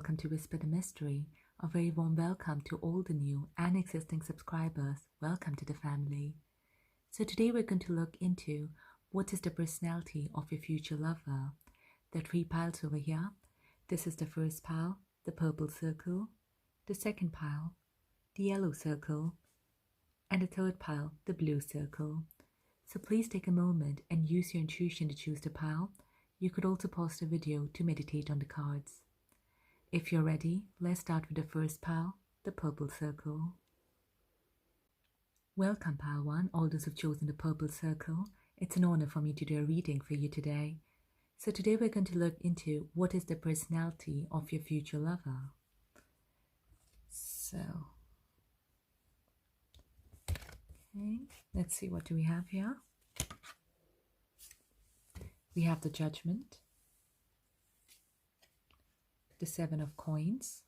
welcome to Whisper the Mystery. A very warm welcome to all the new and existing subscribers. Welcome to the family. So today we're going to look into what is the personality of your future lover. There are 3 piles over here. This is the first pile, the purple circle, the second pile, the yellow circle, and the third pile, the blue circle. So please take a moment and use your intuition to choose the pile. You could also pause the video to meditate on the cards. If you're ready, let's start with the first pile, the purple circle. Welcome pile 1, all those who've chosen the purple circle. It's an honor for me to do a reading for you today. So today we're going to look into what is the personality of your future lover. So, okay, let's see, what do we have here? We have the Judgment, the 7 of Coins,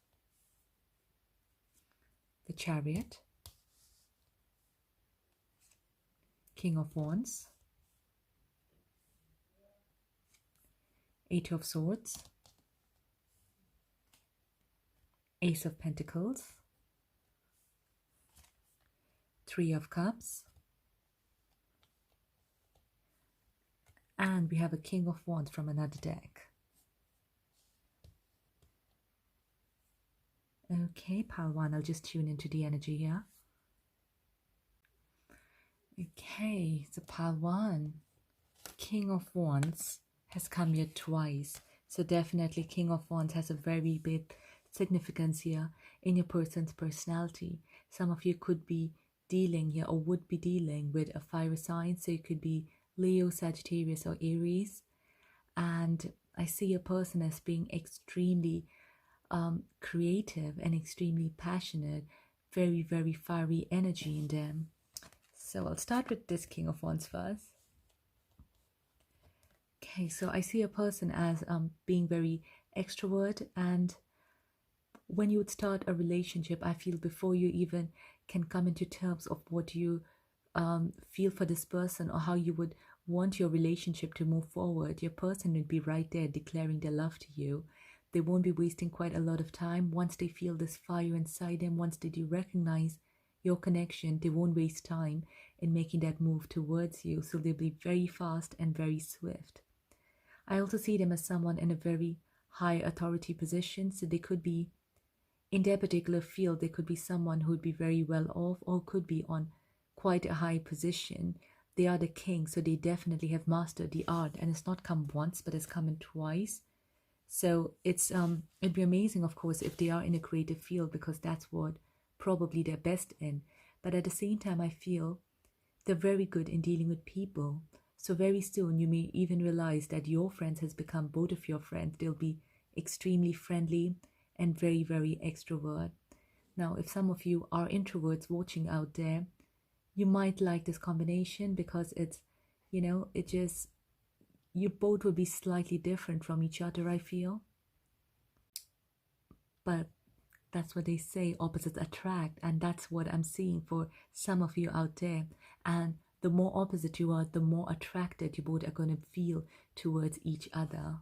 the Chariot, King of Wands, 8 of Swords, Ace of Pentacles, 3 of Cups, and we have a King of Wands from another deck. Okay, pile 1, I'll just tune into the energy here. Okay, so pile 1, King of Wands has come here twice. So definitely King of Wands has a very big significance here in your person's personality. Some of you could be dealing here or would be dealing with a fire sign. So it could be Leo, Sagittarius, or Aries. And I see a person as being extremely creative and extremely passionate, very, very fiery energy in them. So I'll start with this King of Wands first. Okay, so I see a person as being very extrovert, and when you would start a relationship, I feel before you even can come into terms of what you feel for this person or how you would want your relationship to move forward, your person would be right there declaring their love to you. They won't be wasting quite a lot of time. Once they feel this fire inside them, once they do recognize your connection, they won't waste time in making that move towards you. So they'll be very fast and very swift. I also see them as someone in a very high authority position. So they could be, in their particular field, they could be someone who would be very well off or could be on quite a high position. They are the king, so they definitely have mastered the art, and it's not come once, but it's come in twice. So it's it'd be amazing, of course, if they are in a creative field, because that's what probably they're best in. But at the same time, I feel they're very good in dealing with people. So very soon you may even realize that your friends has become both of your friends. They'll be extremely friendly and very, very extrovert. Now, if some of you are introverts watching out there, you might like this combination because it's, you know, it just, you both will be slightly different from each other, I feel. But that's what they say, opposites attract, and that's what I'm seeing for some of you out there. And the more opposite you are, the more attracted you both are going to feel towards each other.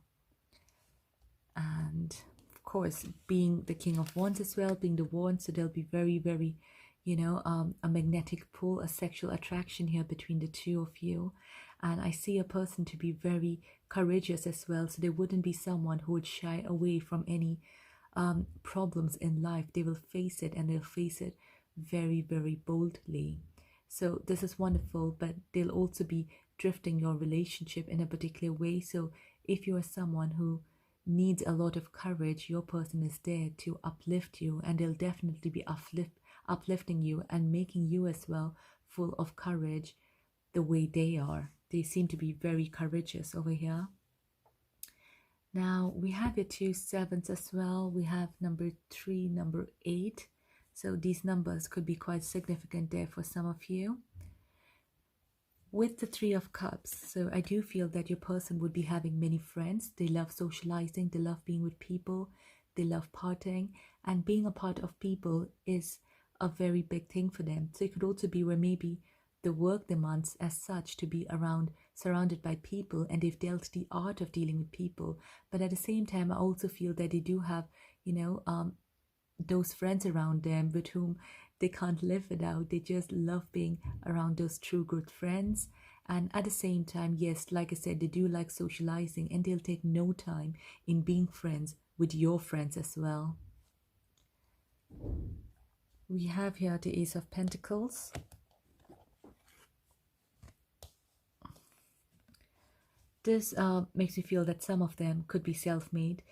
And of course, being the King of Wands as well, being the Wand, so there'll be very, very, you know, a magnetic pull, a sexual attraction here between the two of you. And I see a person to be very courageous as well. So there wouldn't be someone who would shy away from any problems in life. They will face it, and they'll face it very, very boldly. So this is wonderful, but they'll also be drifting your relationship in a particular way. So if you are someone who needs a lot of courage, your person is there to uplift you, and they'll definitely be uplifting you and making you as well full of courage the way they are. They seem to be very courageous over here. Now we have your 2 sevens as well. We have number 3, number 8. So these numbers could be quite significant there for some of you. With the 3 of Cups, so I do feel that your person would be having many friends. They love socializing, they love being with people, they love partying, and being a part of people is a very big thing for them. So it could also be where maybe the work demands as such to be surrounded by people, and they've dealt the art of dealing with people. But at the same time, I also feel that they do have, you know, those friends around them with whom they can't live without. They just love being around those true good friends. And at the same time, yes, like I said, they do like socializing, and they'll take no time in being friends with your friends as well. We have here the Ace of Pentacles. This makes me feel that some of them could be self-made.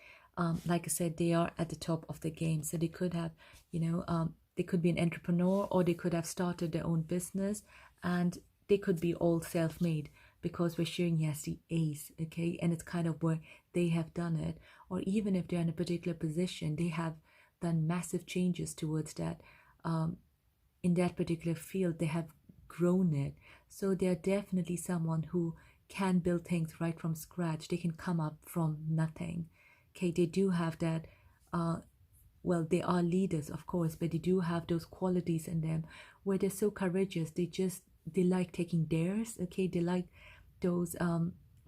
Like I said, they are at the top of the game, so they could have, they could be an entrepreneur, or they could have started their own business, and they could be all self-made, because we're showing yes the ace, okay, and it's kind of where they have done it. Or even if they're in a particular position, they have done massive changes towards that. In that particular field, they have grown it. So they're definitely someone who can build things right from scratch. They can come up from nothing. Okay, they do have that. Well, they are leaders, of course, but they do have those qualities in them where they're so courageous. They like taking dares. Okay, they like those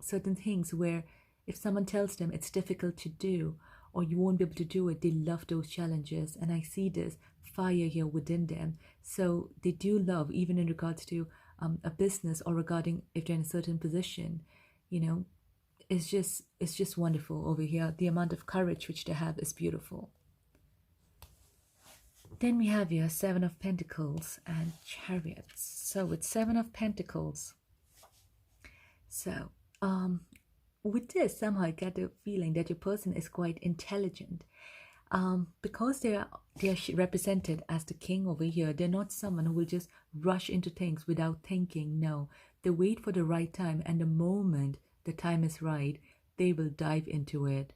certain things where if someone tells them it's difficult to do or you won't be able to do it, they love those challenges. And I see this fire here within them. So they do love, even in regards to a business, or regarding if they're in a certain position, you know, it's just wonderful over here. The amount of courage which they have is beautiful. Then we have here Seven of Pentacles and Chariots. So with Seven of Pentacles, so with this, somehow I get the feeling that your person is quite intelligent. Because they are represented as the king over here. They're not someone who will just rush into things without thinking. No, they wait for the right time, and the moment the time is right, they will dive into it.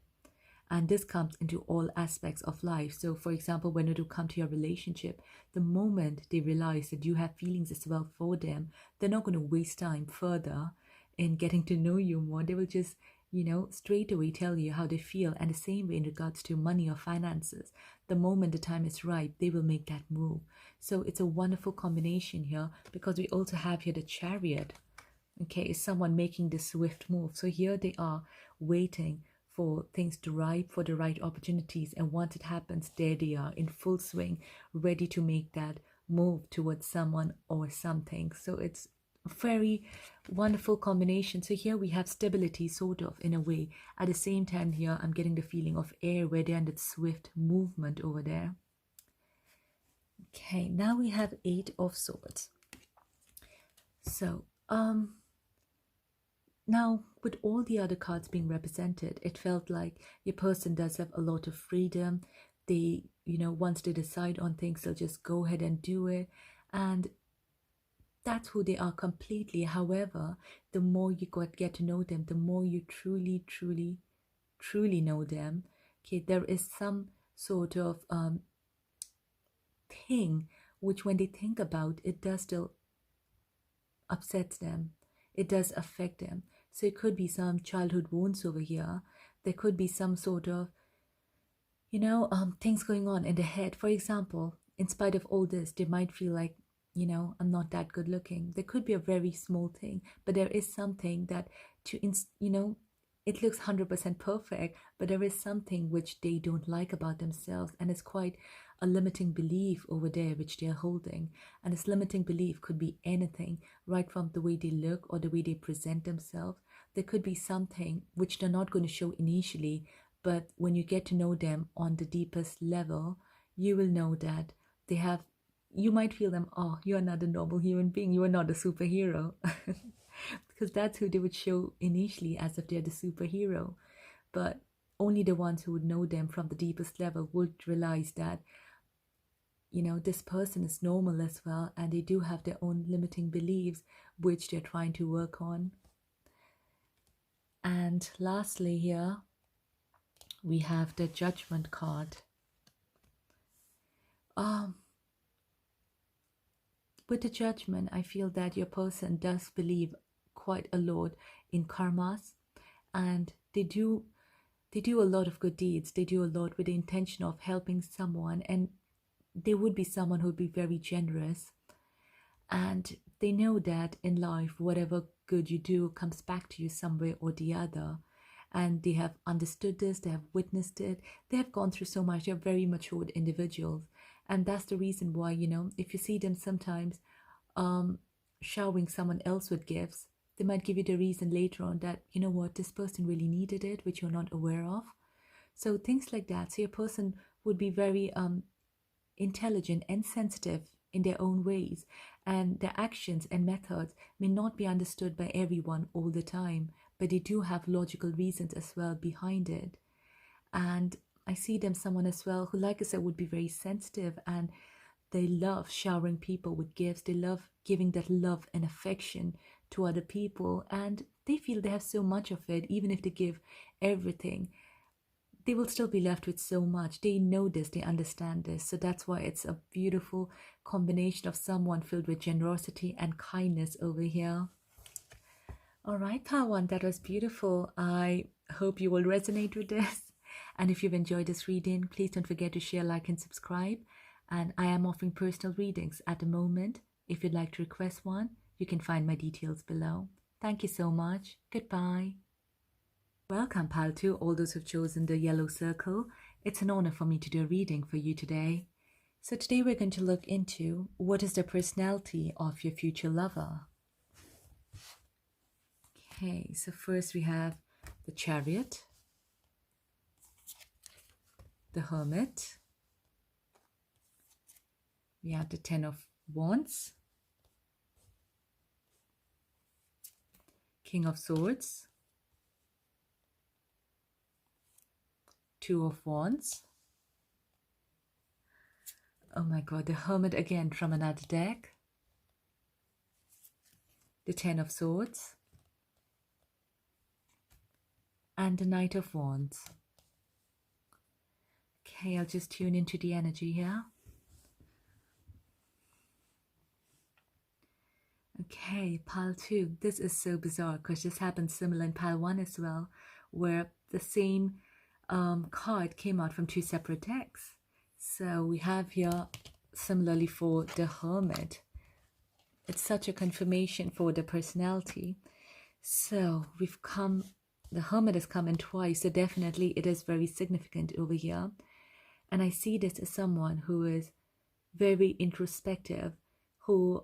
And this comes into all aspects of life. So for example, when it will come to your relationship, the moment they realize that you have feelings as well for them, they're not going to waste time further in getting to know you more. They will just, straight away tell you how they feel. And the same way in regards to money or finances, the moment the time is right, they will make that move. So it's a wonderful combination here, because we also have here the Chariot. Okay, is someone making the swift move. So here they are waiting for things to ripe, for the right opportunities, and once it happens, there they are in full swing, ready to make that move towards someone or something. So it's a very wonderful combination. So here we have stability, sort of, in a way. At the same time, here I'm getting the feeling of air, where they're in that swift movement over there. Okay, now we have Eight of Swords. So now, with all the other cards being represented, it felt like your person does have a lot of freedom. They, once they decide on things, they'll just go ahead and do it. And that's who they are completely. However, the more you get to know them, the more you truly, truly, truly know them. Okay, there is some sort of thing which, when they think about, it does still upsets them. It does affect them. So it could be some childhood wounds over here. There could be some sort of, things going on in the head. For example, in spite of all this, they might feel like, I'm not that good looking. There could be a very small thing, but there is something that it looks 100% perfect, but there is something which they don't like about themselves, and it's quite a limiting belief over there which they're holding. And this limiting belief could be anything, right from the way they look or the way they present themselves. There could be something which they're not going to show initially, but when you get to know them on the deepest level, you will know that you might feel them, oh, you're not a normal human being, you are not a superhero. Because that's who they would show initially, as if they're the superhero. But only the ones who would know them from the deepest level would realize that, this person is normal as well, and they do have their own limiting beliefs which they're trying to work on. And lastly here, we have the Judgment card. With the Judgment, I feel that your person does believe quite a lot in karmas, and they do a lot of good deeds. They do a lot with the intention of helping someone, and they would be someone who would be very generous. And they know that in life, whatever good you do comes back to you some way or the other. and they have understood this, they have witnessed it, they have gone through so much. They're very matured individuals. And that's the reason why, if you see them sometimes showering someone else with gifts, they might give you the reason later on that, you know what, this person really needed it, which you're not aware of. So things like that. So your person would be very intelligent and sensitive in their own ways, and their actions and methods may not be understood by everyone all the time, but they do have logical reasons as well behind it. And I see them someone as well who, like I said, would be very sensitive, and they love showering people with gifts. They love giving that love and affection to other people, and they feel they have so much of it. Even if they give everything, they will still be left with so much. They know this, they understand this. So that's why it's a beautiful combination of someone filled with generosity and kindness over here. All right, Pawan, that was beautiful. I hope you will resonate with this. And if you've enjoyed this reading, please don't forget to share, like, and subscribe. And I am offering personal readings at the moment. If you'd like to request one, you can find my details below. Thank you so much. Goodbye. Welcome, pal, to all those who've chosen the yellow circle. It's an honor for me to do a reading for you today. So today we're going to look into what is the personality of your future lover. Okay, so first we have the Chariot, the Hermit, we have the Ten of Wands, King of Swords, Two of Wands. Oh my god, the Hermit again from another deck. The Ten of Swords. And the Knight of Wands. Okay, I'll just tune into the energy here. Okay, pile 2. This is so bizarre because this happened similar in pile 1 as well, where the same card came out from 2 separate decks. So we have here similarly for the Hermit. It's such a confirmation for the personality. So the Hermit has come in twice, so definitely it is very significant over here. And I see this as someone who is very introspective, who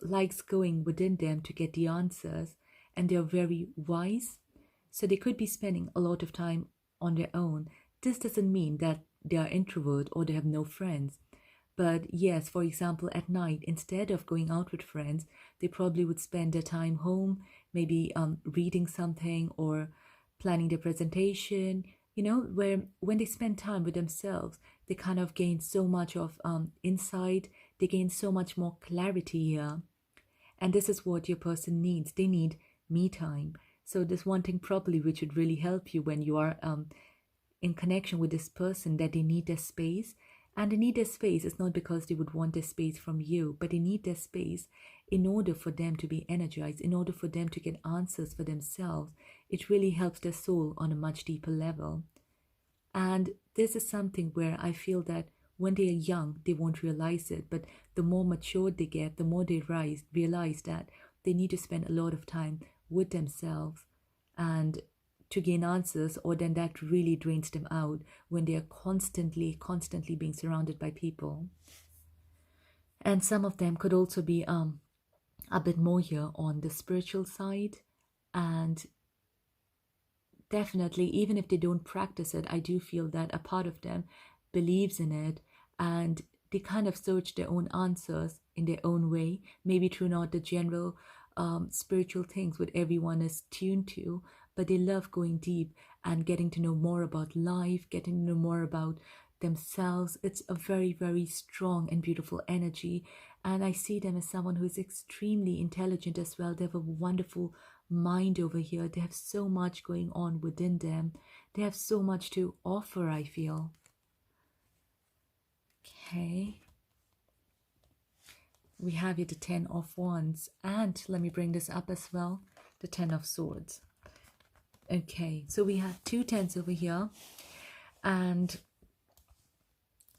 likes going within them to get the answers, and they're very wise. So they could be spending a lot of time on their own. This doesn't mean that they are introvert or they have no friends. But yes, for example, at night, instead of going out with friends, they probably would spend their time home, maybe reading something or planning their presentation, where when they spend time with themselves, they kind of gain so much of insight, they gain so much more clarity here. And this is what your person needs. They need me time. So this one thing probably which would really help you when you are in connection with this person, that they need their space. And they need their space. It's not because they would want their space from you, but they need their space in order for them to be energized, in order for them to get answers for themselves. It really helps their soul on a much deeper level. And this is something where I feel that when they are young, they won't realize it. But the more matured they get, the more they realize that they need to spend a lot of time with themselves and to gain answers, or then that really drains them out when they are constantly being surrounded by people. And some of them could also be a bit more here on the spiritual side, and definitely even if they don't practice it, I do feel that a part of them believes in it, and they kind of search their own answers in their own way, maybe through not the general spiritual things what everyone is tuned to, but they love going deep and getting to know more about life, getting to know more about themselves. It's a very, very strong and beautiful energy. And I see them as someone who is extremely intelligent as well. They have a wonderful mind over here. They have so much going on within them. They have so much to offer, I feel. Okay. We have here the Ten of Wands. And let me bring this up as well. The Ten of Swords. Okay, so we have 2 tens over here, and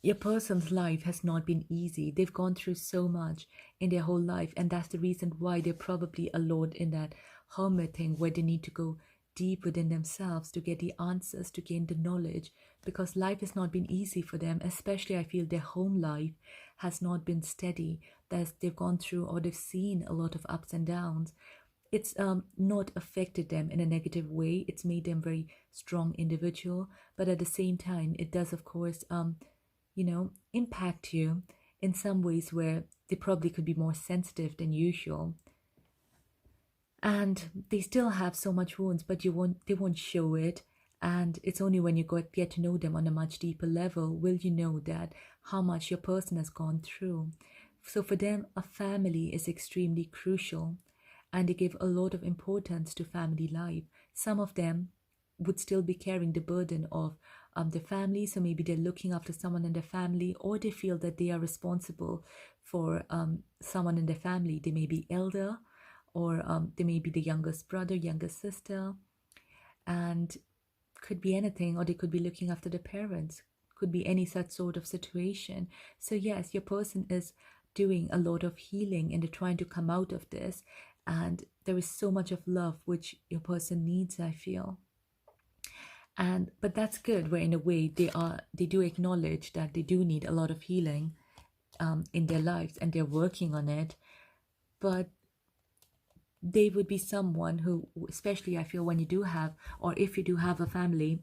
your person's life has not been easy. They've gone through so much in their whole life, and that's the reason why they're probably a lot in that Hermit thing, where they need to go deep within themselves to get the answers, to gain the knowledge, because life has not been easy for them, especially I feel their home life has not been steady. That they've gone through or they've seen a lot of ups and downs. It's not affected them in a negative way. It's made them very strong individual, but at the same time, it does, of course, impact you in some ways where they probably could be more sensitive than usual. And they still have so much wounds, but they won't show it. And it's only when you get to know them on a much deeper level will you know that how much your person has gone through. So for them, a family is extremely crucial, and they give a lot of importance to family life. Some of them would still be carrying the burden of the family, so maybe they're looking after someone in their family, or they feel that they are responsible for someone in their family. They may be elder, or they may be the youngest brother, youngest sister, and could be anything, or they could be looking after the parents, could be any such sort of situation. So yes, your person is doing a lot of healing and they're trying to come out of this, and there is so much of love which your person needs, I feel. And but that's good, where in a way they do acknowledge that they do need a lot of healing in their lives, and they're working on it. But they would be someone who, especially I feel when you do have, or if you do have a family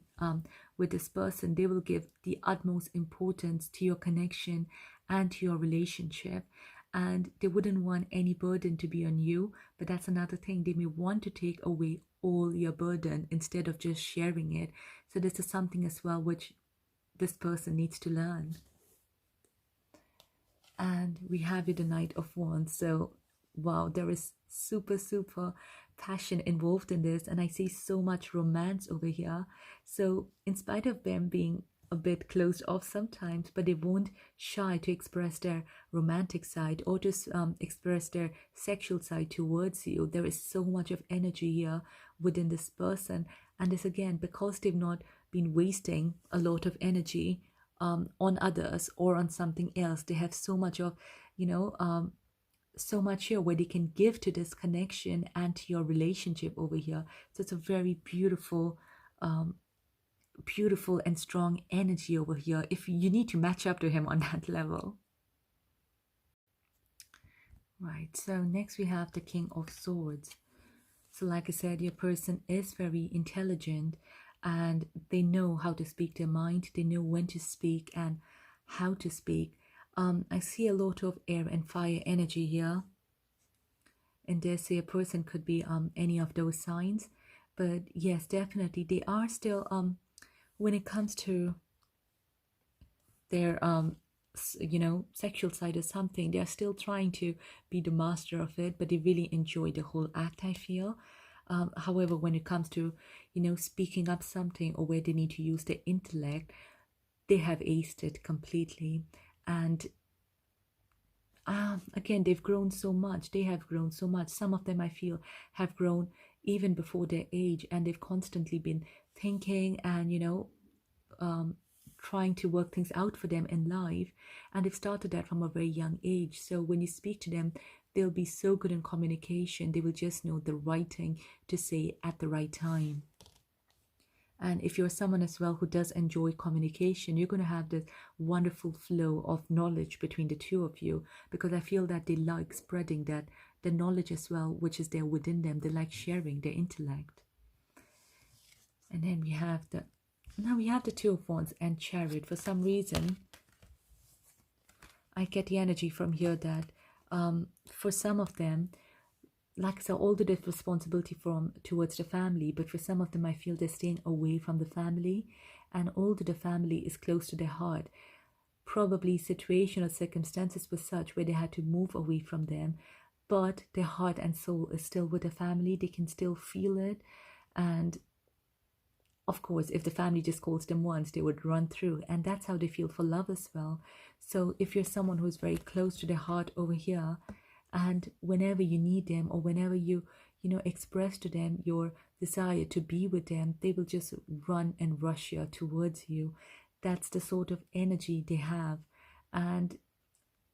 with this person, they will give the utmost importance to your connection and to your relationship. And they wouldn't want any burden to be on you, but that's another thing. They may want to take away all your burden instead of just sharing it. So this is something as well which this person needs to learn. And we have the Knight of Wands. So wow, there is super passion involved in this, and I see so much romance over here. So in spite of them being a bit closed off sometimes, but they won't shy to express their romantic side or to express their sexual side towards you. There is so much of energy here within this person, and this again because they've not been wasting a lot of energy on others or on something else. They have so much of so much here where they can give to this connection and to your relationship over here. So it's a very beautiful beautiful and strong energy over here if you need to match up to him on that level. Right, so next we have the King of Swords. So like I said, your person is very intelligent and they know how to speak their mind. They know when to speak and how to speak. I see a lot of air and fire energy here. And dare say a person could be any of those signs. But yes, definitely they are still when it comes to their sexual side or something, they are still trying to be the master of it, but they really enjoy the whole act, I feel. However, when it comes to speaking up something or where they need to use their intellect, they have aced it completely. And again, they've grown so much. They have grown so much. Some of them I feel have grown even before their age, and they've constantly been thinking and trying to work things out for them in life, and they've started that from a very young age. So when you speak to them, they'll be so good in communication. They will just know the right thing to say at the right time. And if you're someone as well who does enjoy communication, you're going to have this wonderful flow of knowledge between the two of you, because I feel that they like spreading that the knowledge as well, which is there within them. They like sharing their intellect. And then we have the Two of Wands and Chariot. For some reason, I get the energy from here that for some of them, like I said, all the responsibility towards the family, but for some of them I feel they're staying away from the family, and although the family is close to their heart, probably situation or circumstances were such where they had to move away from them, but their heart and soul is still with the family. They can still feel it, and of course, if the family just calls them once, they would run through, and that's how they feel for love as well. So if you're someone who's very close to their heart over here, and whenever you need them, or whenever you express to them your desire to be with them, they will just run and rush here towards you. That's the sort of energy they have. And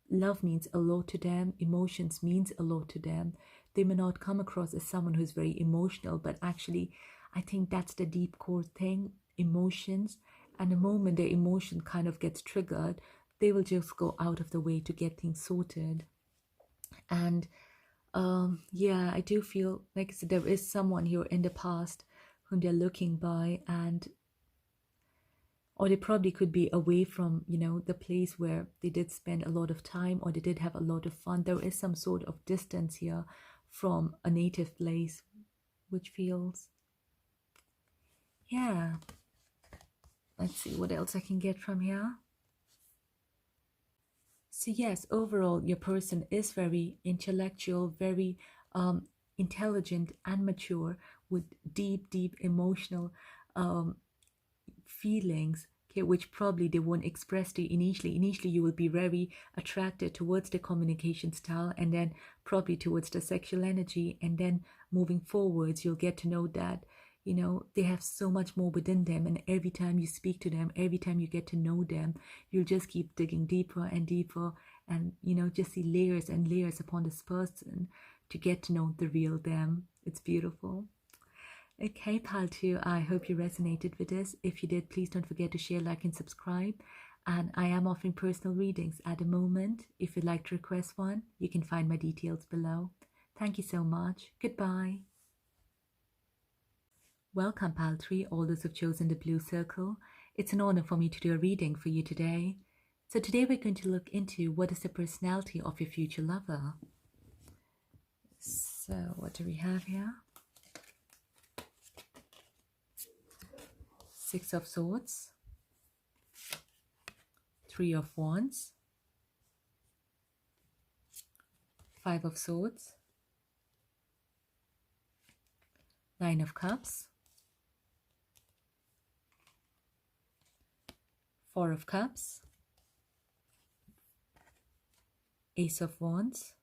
love means a lot to them. Emotions means a lot to them. They may not come across as someone who's very emotional, but actually I think that's the deep core thing, emotions. And the moment the emotion kind of gets triggered, they will just go out of the way to get things sorted. And yeah, I do feel like I said, there is someone here in the past whom they're looking by, and or they probably could be away from, the place where they did spend a lot of time, or they did have a lot of fun. There is some sort of distance here from a native place, which feels, yeah. Let's see what else I can get from here. So yes, overall, your person is very intellectual, very intelligent and mature, with deep, deep emotional um, feelings, okay, which probably they won't express to you initially. Initially, you will be very attracted towards the communication style, and then probably towards the sexual energy, and then moving forwards, you'll get to know that they have so much more within them, and every time you speak to them, every time you get to know them, you'll just keep digging deeper and deeper, and just see layers and layers upon this person to get to know the real them. It's beautiful. Okay, pal 2, I hope you resonated with this. If you did, please don't forget to share, like, and subscribe. And I am offering personal readings at the moment. If you'd like to request one, you can find my details below. Thank you so much. Goodbye. Welcome, pal 3, all those who've chosen the blue circle. It's an honor for me to do a reading for you today. So today we're going to look into what is the personality of your future lover. So what do we have here? Six of Swords, Three of Wands, Five of Swords, Nine of Cups, Four of Cups, Ace of Wands,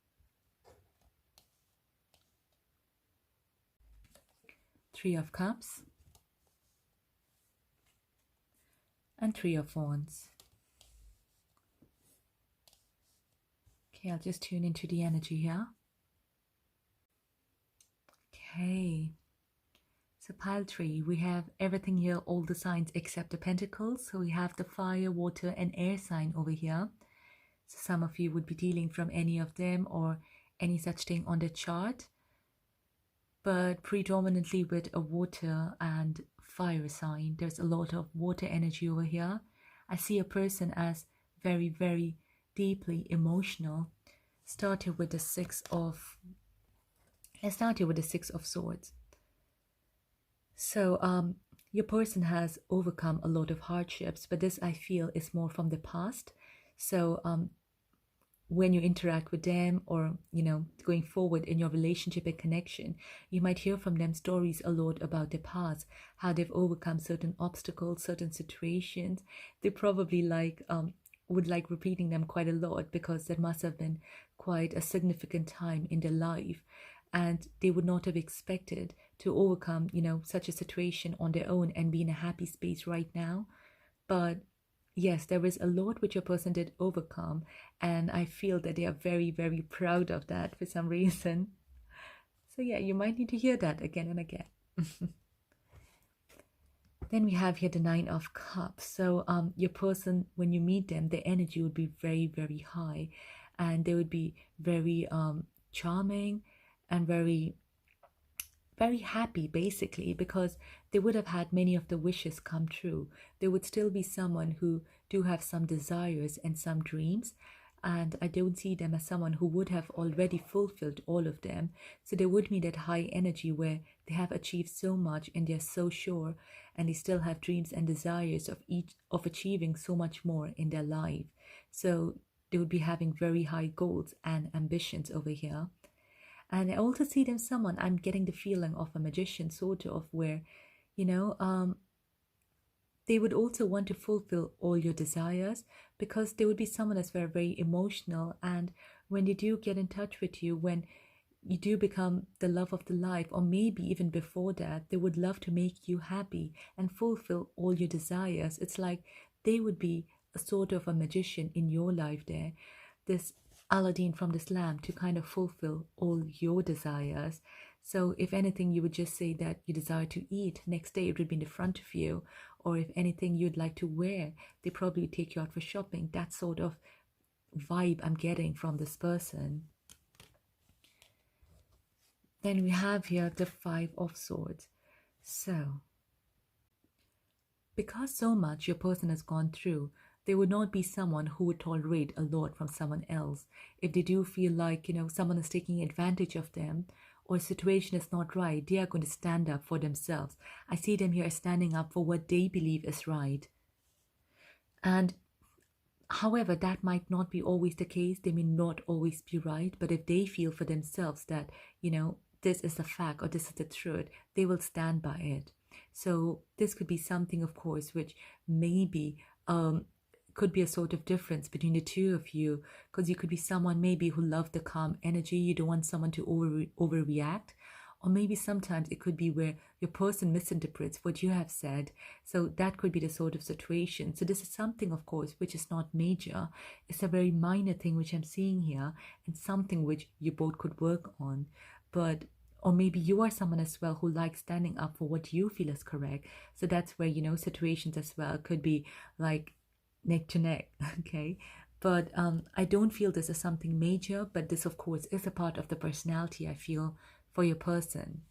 Three of Cups, and Three of Wands. Okay, I'll just tune into the energy here. Okay, so pile 3, we have everything here, all the signs except the pentacles. So we have the fire, water, and air sign over here. So some of you would be dealing from any of them or any such thing on the chart, but predominantly with a water and fire sign. There's a lot of water energy over here. I see a person as very, very deeply emotional. Let's start here with the Six of Swords. So your person has overcome a lot of hardships, but this, I feel, is more from the past. So when you interact with them, or going forward in your relationship and connection, you might hear from them stories a lot about the past, how they've overcome certain obstacles, certain situations. They probably would like repeating them quite a lot, because that must have been quite a significant time in their life, and they would not have expected to overcome such a situation on their own and be in a happy space right now. But yes, there is a lot which your person did overcome, and I feel that they are very, very proud of that for some reason. So yeah, you might need to hear that again and again. Then we have here the Nine of Cups. So your person, when you meet them, their energy would be very, very high, and they would be very charming and very, very happy, basically, because they would have had many of the wishes come true. There would still be someone who do have some desires and some dreams, and I don't see them as someone who would have already fulfilled all of them. So they would meet that high energy where they have achieved so much and they're so sure, and they still have dreams and desires of achieving so much more in their life. So they would be having very high goals and ambitions over here. And I also see them someone, I'm getting the feeling of a magician, sort of, where they would also want to fulfill all your desires, because they would be someone that's very, very emotional. And when they do get in touch with you, when you do become the love of the life, or maybe even before that, they would love to make you happy and fulfill all your desires. It's like they would be a sort of a magician in your life there, this Aladdin from this lamp, to kind of fulfill all your desires. So if anything, you would just say that you desire to eat. Next day, it would be in the front of you. Or if anything you'd like to wear, they probably take you out for shopping. That sort of vibe I'm getting from this person. Then we have here the Five of Swords. So, because so much your person has gone through, they would not be someone who would tolerate a lot from someone else. If they do feel like, someone is taking advantage of them or a situation is not right, they are going to stand up for themselves. I see them here standing up for what they believe is right. And however, that might not be always the case. They may not always be right, but if they feel for themselves that, this is a fact or this is the truth, they will stand by it. So this could be something, of course, which maybe could be a sort of difference between the two of you, because you could be someone maybe who love the calm energy. You don't want someone to overreact. Or maybe sometimes it could be where your person misinterprets what you have said. So that could be the sort of situation. So this is something, of course, which is not major. It's a very minor thing which I'm seeing here, and something which you both could work on. But or maybe you are someone as well who likes standing up for what you feel is correct. So that's where, situations as well could be like neck to neck, okay? But I don't feel this is something major, but this, of course, is a part of the personality, I feel, for your person.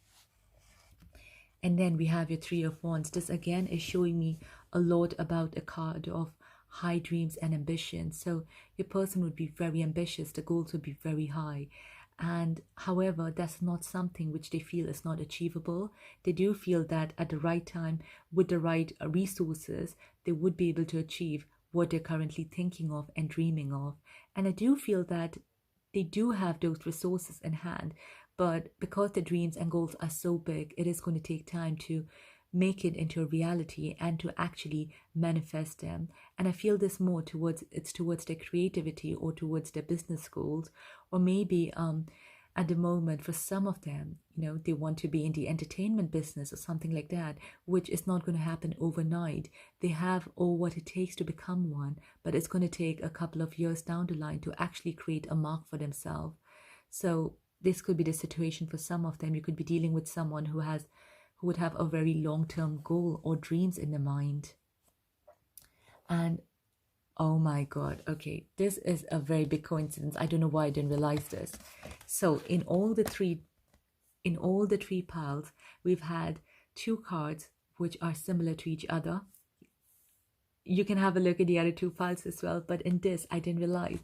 And then we have your Three of Wands. This again is showing me a lot about a card of high dreams and ambition. So your person would be very ambitious. The goals would be very high. And however, that's not something which they feel is not achievable. They do feel that at the right time, with the right resources, they would be able to achieve what they're currently thinking of and dreaming of. And I do feel that they do have those resources in hand, but because the dreams and goals are so big, it is going to take time to make it into a reality and to actually manifest them. And I feel this more towards their creativity or towards their business goals, or maybe at the moment for some of them, they want to be in the entertainment business or something like that, which is not going to happen overnight. They have all what it takes to become one, but it's going to take a couple of years down the line to actually create a mark for themselves. So this could be the situation for some of them. You could be dealing with someone who would have a very long-term goal or dreams in their mind. And oh my God, okay, this is a very big coincidence. I don't know why I didn't realize this. So in all the three piles, we've had two cards which are similar to each other. You can have a look at the other two piles as well, but in this, I didn't realize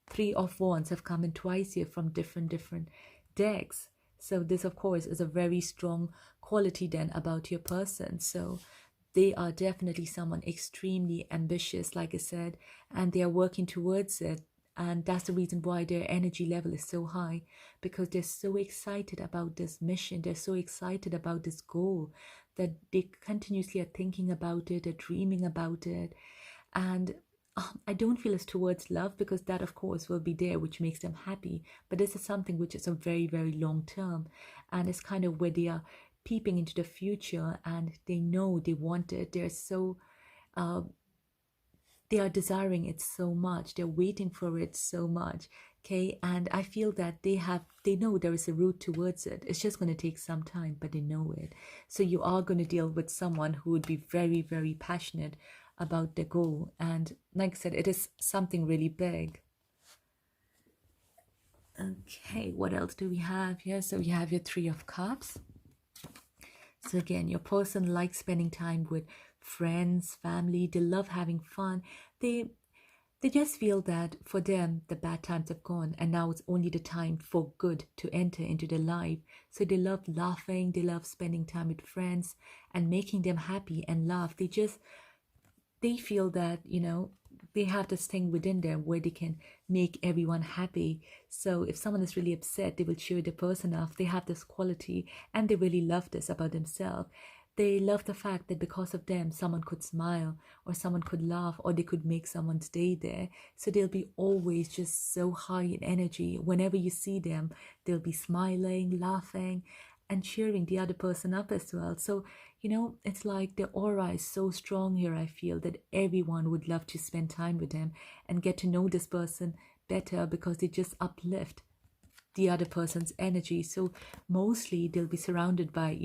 Three of Wands have come in twice here from different decks. So this, of course, is a very strong quality then about your person. So they are definitely someone extremely ambitious, like I said, and they are working towards it. And that's the reason why their energy level is so high, because they're so excited about this mission. They're so excited about this goal that they continuously are thinking about it, they're dreaming about it. And I don't feel it's towards love, because that, of course, will be there, which makes them happy. But this is something which is a very, very long term. And it's kind of where they are peeping into the future and they know they want it. They're so, they are desiring it so much. They're waiting for it so much. Okay. And I feel that they know there is a route towards it. It's just going to take some time, but they know it. So you are going to deal with someone who would be very, very passionate about the goal. And like I said, it is something really big. Okay, what else do we have here? So you have your Three of Cups. So again, your person likes spending time with friends, family. They love having fun. They just feel that for them, the bad times have gone and now it's only the time for good to enter into their life. So they love laughing. They love spending time with friends and making them happy and laugh. They feel that, they have this thing within them where they can make everyone happy. So if someone is really upset, they will cheer the person up. They have this quality and they really love this about themselves. They love the fact that because of them, someone could smile or someone could laugh or they could make someone's day there. So they'll be always just so high in energy. Whenever you see them, they'll be smiling, laughing, and cheering the other person up as well. So, it's like the aura is so strong here, I feel, that everyone would love to spend time with them and get to know this person better because they just uplift. the other person's energy. So mostly they'll be surrounded by,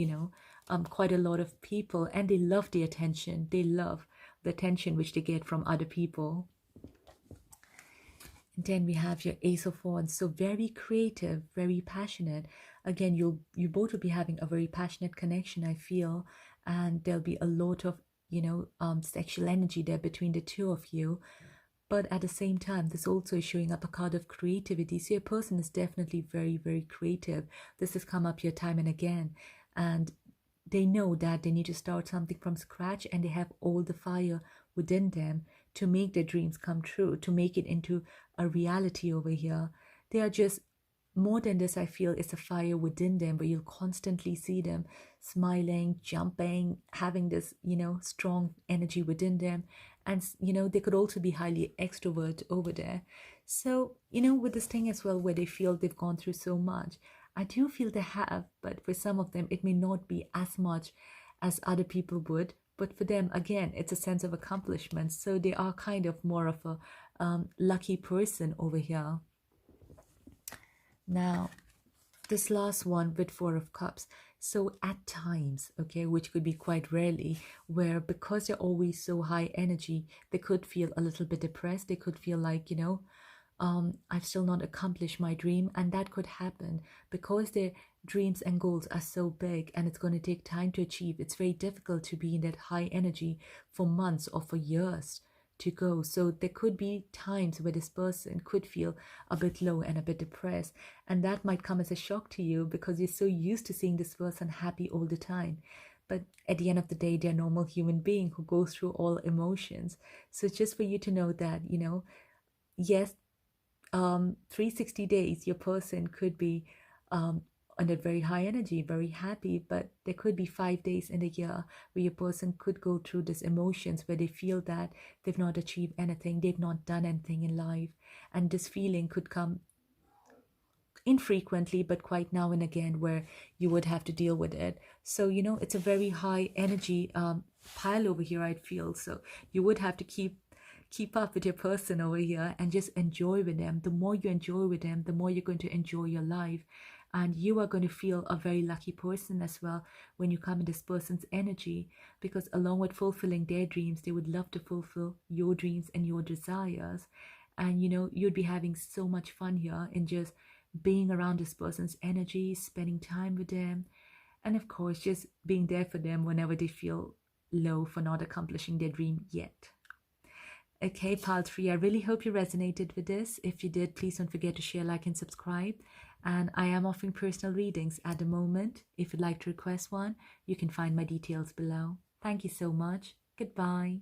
quite a lot of people, and they love the attention. They love the attention which they get from other people. And then we have your Ace of Wands. So very creative, very passionate. Again, you both will be having a very passionate connection, I feel, and there'll be a lot of sexual energy there between the two of you. But at the same time, this also is showing up a card of creativity. So your person is definitely very, very creative. This has come up here time and again. And they know that they need to start something from scratch, and they have all the fire within them to make their dreams come true, to make it into a reality over here. They are just more than this. I feel it's a fire within them, but you'll constantly see them smiling, jumping, having this, strong energy within them. And, they could also be highly extrovert over there. So, with this thing as well, where they feel they've gone through so much, I do feel they have, but for some of them, it may not be as much as other people would. But for them, again, it's a sense of accomplishment. So they are kind of more of a lucky person over here. Now, this last one with Four of Cups. So at times, okay, which could be quite rarely, where because they're always so high energy, they could feel a little bit depressed. They could feel like, I've still not accomplished my dream. And that could happen because their dreams and goals are so big and it's going to take time to achieve. It's very difficult to be in that high energy for months or for years to go. So there could be times where this person could feel a bit low and a bit depressed. And that might come as a shock to you because you're so used to seeing this person happy all the time. But at the end of the day, they're a normal human being who goes through all emotions. So just for you to know that, yes, 360 days, your person could be under very high energy, very happy, but there could be 5 days in a year where your person could go through these emotions where they feel that they've not achieved anything, they've not done anything in life. And this feeling could come infrequently, but quite now and again, where you would have to deal with it. So, it's a very high energy pile over here, I feel. So you would have to keep up with your person over here and just enjoy with them. The more you enjoy with them, the more you're going to enjoy your life. And you are going to feel a very lucky person as well when you come in this person's energy, because along with fulfilling their dreams, they would love to fulfill your dreams and your desires. And you'd be having so much fun here in just being around this person's energy, spending time with them, and of course just being there for them whenever they feel low for not accomplishing their dream yet. Okay, pile 3, I really hope you resonated with this. If you did, please don't forget to share, like, and subscribe. And I am offering personal readings at the moment. If you'd like to request one, you can find my details below. Thank you so much. Goodbye.